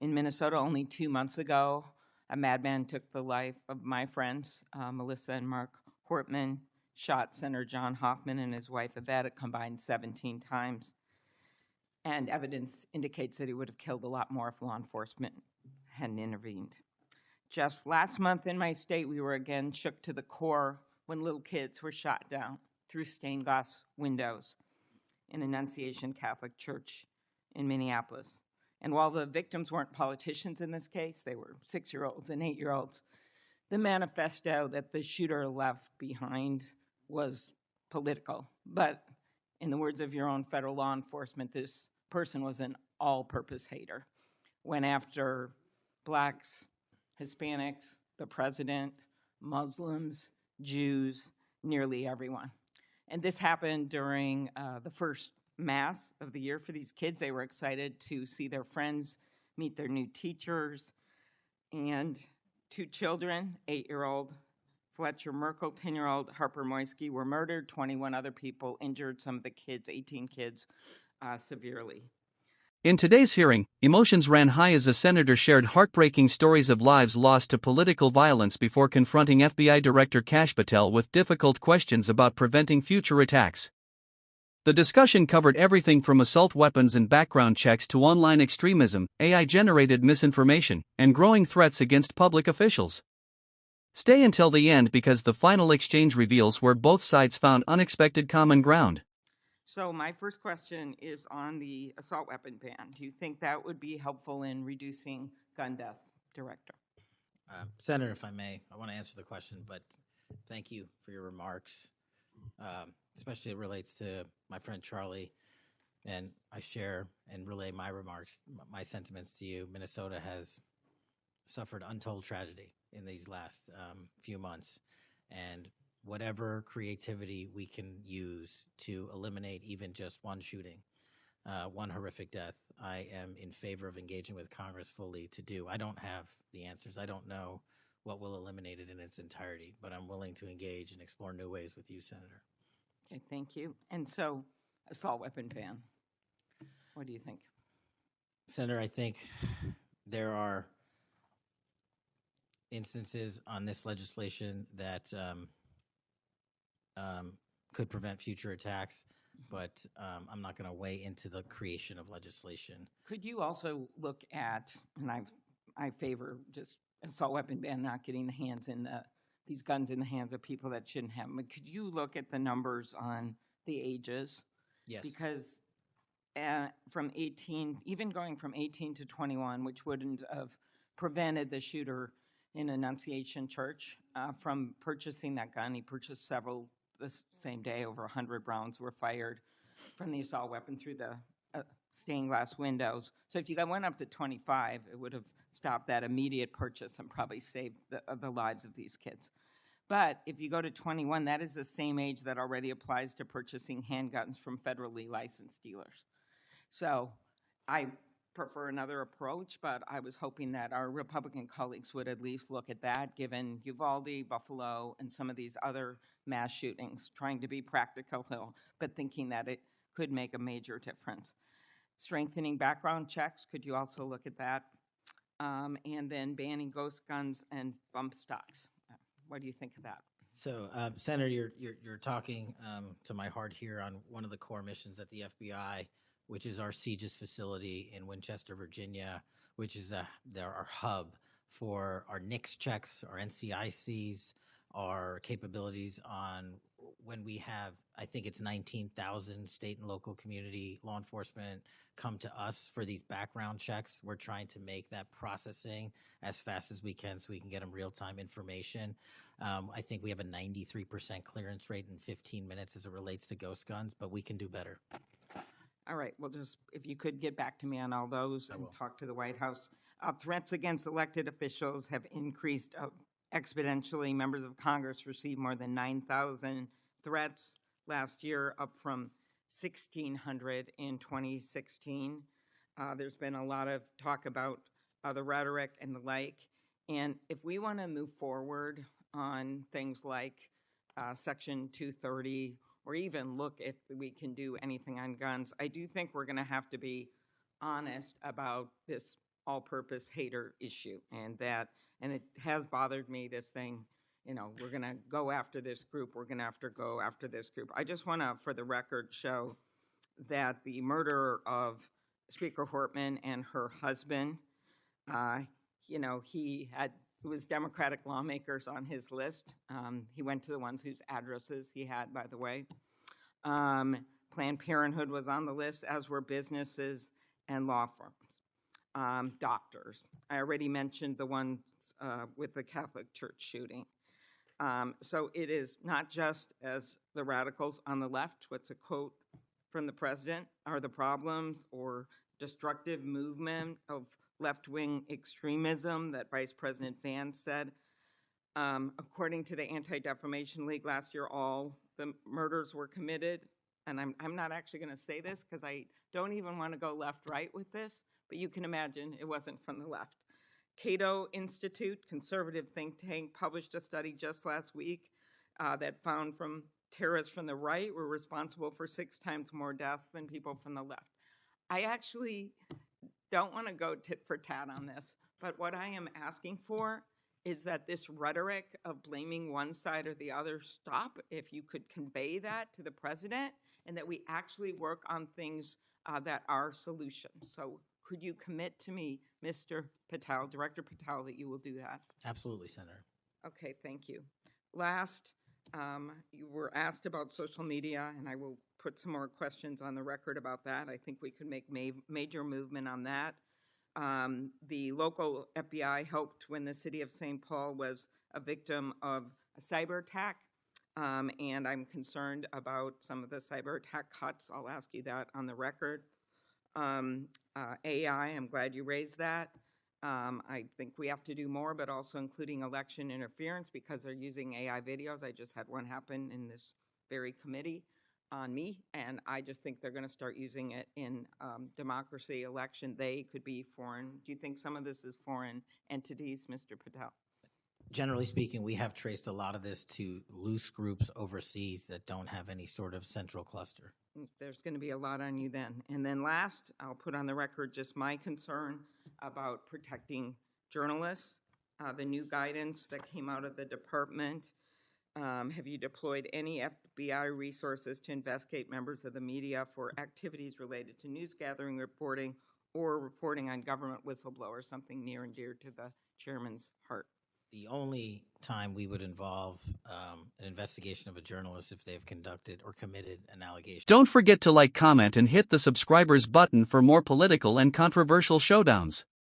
In Minnesota, only 2 months ago, a madman took the life of my friends, Melissa and Mark Hortman, shot Senator John Hoffman and his wife Yvette a combined 17 times. And evidence indicates that he would have killed a lot more if law enforcement hadn't intervened. Just last month in my state, we were again shook to the core when little kids were shot down through stained glass windows in Annunciation Catholic Church in Minneapolis. And while the victims weren't politicians in this case, they were 6-year-olds and 8-year-olds, the manifesto that the shooter left behind was political. But in the words of your own federal law enforcement, this person was an all-purpose hater. Went after blacks, Hispanics, the president, Muslims, Jews, nearly everyone. And this happened during the first Mass of the year for these kids. They were excited to see their friends, meet their new teachers, and 2 children, 8-year-old Fletcher Merkel, 10-year-old Harper Moisky, were murdered. 21 other people injured, some of the kids, 18 kids, severely. In today's hearing, emotions ran high as a senator shared heartbreaking stories of lives lost to political violence before confronting FBI Director Kash Patel with difficult questions about preventing future attacks. The discussion covered everything from assault weapons and background checks to online extremism, AI-generated misinformation, and growing threats against public officials. Stay until the end because the final exchange reveals where both sides found unexpected common ground. So my first question is on the assault weapon ban. Do you think that would be helpful in reducing gun deaths, Director? Senator, if I may, I want to answer the question, but thank you for your remarks. Especially it relates to my friend Charlie, and I share and relay my remarks, my sentiments to you. Minnesota has suffered untold tragedy in these last few months, and whatever creativity we can use to eliminate even just one shooting, one horrific death, I am in favor of engaging with Congress fully to do. I don't have the answers. I don't know what will eliminate it in its entirety, but I'm willing to engage and explore new ways with you, Senator. Okay, thank you. And so, assault weapon ban. What do you think? Senator, I think there are instances on this legislation that could prevent future attacks, but I'm not going to weigh into the creation of legislation. Could you also look at, and I favor just assault weapon ban, not getting these guns in the hands of people that shouldn't have them. But could you look at the numbers on the ages? Yes. Because from 18, even going from 18 to 21, which wouldn't have prevented the shooter in Annunciation Church from purchasing that gun. He purchased several the same day. Over 100 rounds were fired from the assault weapon through the stained glass windows. So if you went up to 25, it would have stopped that immediate purchase and probably saved the lives of these kids. But if you go to 21, that is the same age that already applies to purchasing handguns from federally licensed dealers. So I prefer another approach, but I was hoping that our Republican colleagues would at least look at that, given Uvalde, Buffalo, and some of these other mass shootings, trying to be practical, but thinking that it could make a major difference. Strengthening background checks, could you also look at that? And then banning ghost guns and bump stocks. What do you think of that? So, Senator, you're talking to my heart here on one of the core missions at the FBI, which is our CGIS facility in Winchester, Virginia, which is our hub for our NICS checks, our NCICs, our capabilities on when we have, I think it's 19,000 state and local community law enforcement come to us for these background checks. We're trying to make that processing as fast as we can so we can get them real-time information. I think we have a 93% clearance rate in 15 minutes as it relates to ghost guns, but we can do better. All right, well, just if you could get back to me on all those and talk to the White House. Threats against elected officials have increased exponentially. Members of Congress received more than 9,000 threats last year, up from 1,600 in 2016. There's been a lot of talk about the rhetoric and the like. And if we want to move forward on things like Section 230, or even look if we can do anything on guns, I do think we're going to have to be honest about this all-purpose hater issue, and it has bothered me, this thing, we're going to go after this group, we're going to go after this group. I just want to, for the record, show that the murder of Speaker Hortman and her husband, he was Democratic lawmakers on his list. He went to the ones whose addresses he had, by the way. Planned Parenthood was on the list, as were businesses and law firms, doctors. I already mentioned the ones with the Catholic Church shooting. So it is not just, as the radicals on the left, what's a quote from the president, are the problems or destructive movement of left-wing extremism that Vice President Vance said. According to the Anti-Defamation League, last year all the murders were committed, and I'm not actually going to say this because I don't even want to go left-right with this, but you can imagine it wasn't from the left. Cato Institute, conservative think tank, published a study just last week that found from terrorists from the right were responsible for 6 times more deaths than people from the left. I actually don't want to go tit for tat on this, but what I am asking for is that this rhetoric of blaming one side or the other stop, if you could convey that to the president, and that we actually work on things that are solutions. So could you commit to me, Mr. Patel, Director Patel, that you will do that? Absolutely, Senator. Okay, thank you. Last, you were asked about social media, and I will put some more questions on the record about that. I think we could make major movement on that. The local FBI helped when the city of St. Paul was a victim of a cyber attack, and I'm concerned about some of the cyber attack cuts. I'll ask you that on the record. AI, I'm glad you raised that. I think we have to do more, but also including election interference, because they're using AI videos. I just had one happen in this very committee on me, and I just think they're going to start using it in democracy, election. They could be foreign. Do you think some of this is foreign entities, Mr. Patel? Generally speaking, we have traced a lot of this to loose groups overseas that don't have any sort of central cluster. There's going to be a lot on you then. And then last, I'll put on the record just my concern about protecting journalists. The new guidance that came out of the department. Have you deployed any FBI resources to investigate members of the media for activities related to news gathering, reporting, or reporting on government whistleblowers, something near and dear to the chairman's heart? The only time we would involve an investigation of a journalist if they've conducted or committed an allegation. Don't forget to like, comment, and hit the subscribers button for more political and controversial showdowns.